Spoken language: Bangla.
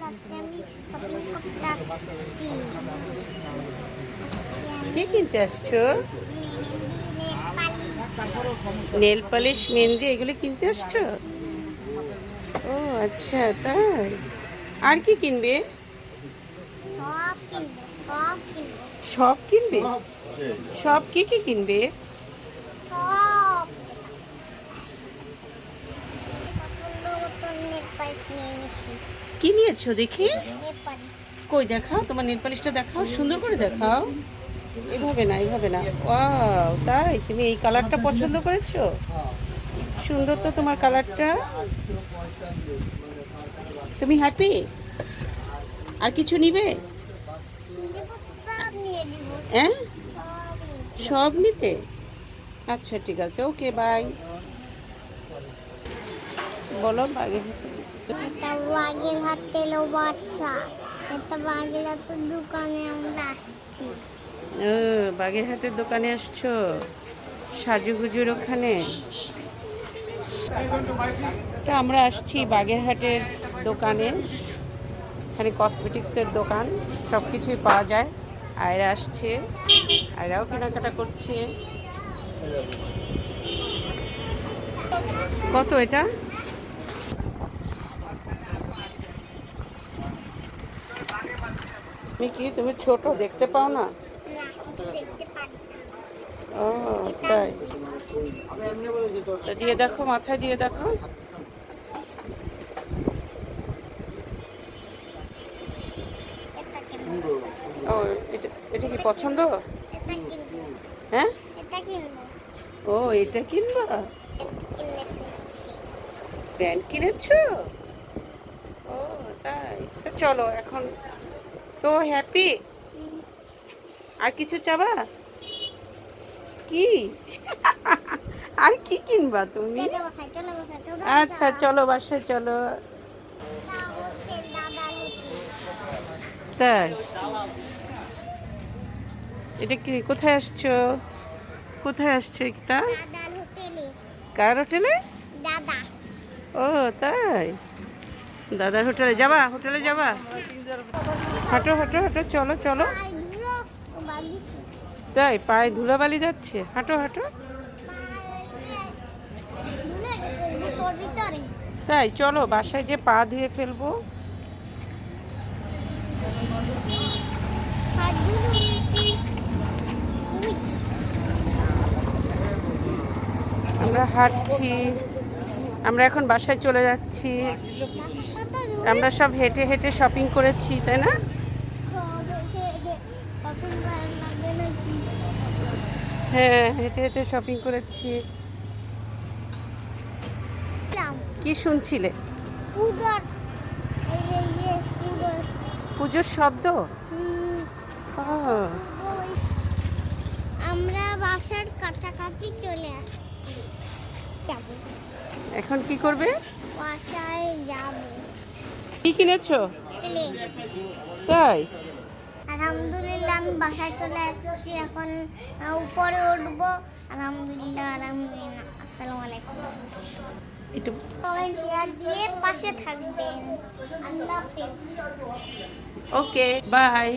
আজকে আমি শপিং করতে আসছি। কি কিনতে আসছো? মেহেন্দি, নেল পালিশ, মেহেন্দি এগুলি কিনতে আসছো? ও আচ্ছা, তাই। আর কি কিনবে? সব কিনবো, সব কিনবো, সব কিনবে? সব কি কি কিনবে? সব পছন্দ মতো নেল পালিশ নিয়ে নিছি। কি নিয়েছো দেখি? নেল পালিশ কই দেখাও, তোমার নেল পালিশটা দেখাও, সুন্দর করে দেখাও। এভাবে না, এভাবে না। ওয়াও, তাই তুমি এই কালারটা পছন্দ করেছো? সুন্দর তো তোমার কালারটা। তুমি হ্যাপি? আর কিছু নিবে? নেবো, সব নিয়ে নিবো, হ্যাঁ, সব নিবো। সব নিবে? আচ্ছা ঠিক আছে, ওকে বাই। বলো বাগেরহাটে। এটা বাগেরহাট তেলো বাচ্চা, এটা বাগেরহাটের দোকানে আমরা আসছি। ও, বাগেরহাটের দোকানে আসছো, সাজুগুজুর ওখানে। তো আমরা আসছি বাগেরহাটের দোকানে। এখানে কসমেটিক্সের দোকান, সব কিছুই পাওয়া যায়। আয়রা আসছে, আয়রাও কেনাকাটা করছে। কত এটা? তুমি কি, তুমি ছোট দেখতে পাও না? না, কিছু দেখতে পারি ও তাই। তা দিয়ে দেখো, মাথায় দিয়ে দেখো। এটা কিনবো, ও, এটা এটা কি পছন্দ? এটা কিনবো, হ্যাঁ, এটা কিনবো, ও এটা কিনবা? এটা কিনে নিচ্ছি। প্যান্ট কিনেছো? ও তাই, তো চলো এখন। তো হ্যাপি? আর কিছু চাবা? কি? আর কি কিনবা তুমি? চলো বাসায়, চলো বাসায়, চলো আচ্ছা চলো বাসায় চলো। দাদা লুচি, তাই, এটা কি, কোথায় আসছো? কোথায় আসছো এটা? দাদার হোটেলে, কার হোটেলে? দাদা ও তাই, দাদার হোটেলে যাবা? হোটেলে যাবা? হাঁটো হাঁটো হাঁটো, চলো চলো। পায়ে ধুলো বালিশ, তাই, পায়ে ধুলাবালি যাচ্ছে, হাঁটো হাঁটো। ধুলে তোর ভিতরে তাই, চলো বাসায় যে পা ধুয়ে ফেলবো। হাত ধুলো। উই, আমরা হাঁটছি, আমরা এখন বাসায় চলে যাচ্ছি। রাস্তাটা ধুলে আমরা সব হেঁটে হেঁটে শপিং করেছি, তাই না? সব এসে শপিং করার লাগে নাকি? হ্যাঁ, হেঁটে হেঁটে শপিং করেছি। কি শুনছিলে? পূজার এই যে পূজার পুজোর শব্দ? ও, ওই আমরা বাসার কাছাকাছি চলে আসছি। যাব, এখন কি করবে? বাসায় যাব। কি কিনেছো? এলে তাই, আলহামদুলিল্লাহ আমি বাসায় চলে আসছি। এখন উপরে উঠবো। আলহামদুলিল্লাহ, আলহামদুলিল্লাহ। আসসালামু আলাইকুম। একটু কমেন্ট শেয়ার দিয়ে পাশে থাকবেন। আল্লাহ হাফেজ। Okay bye.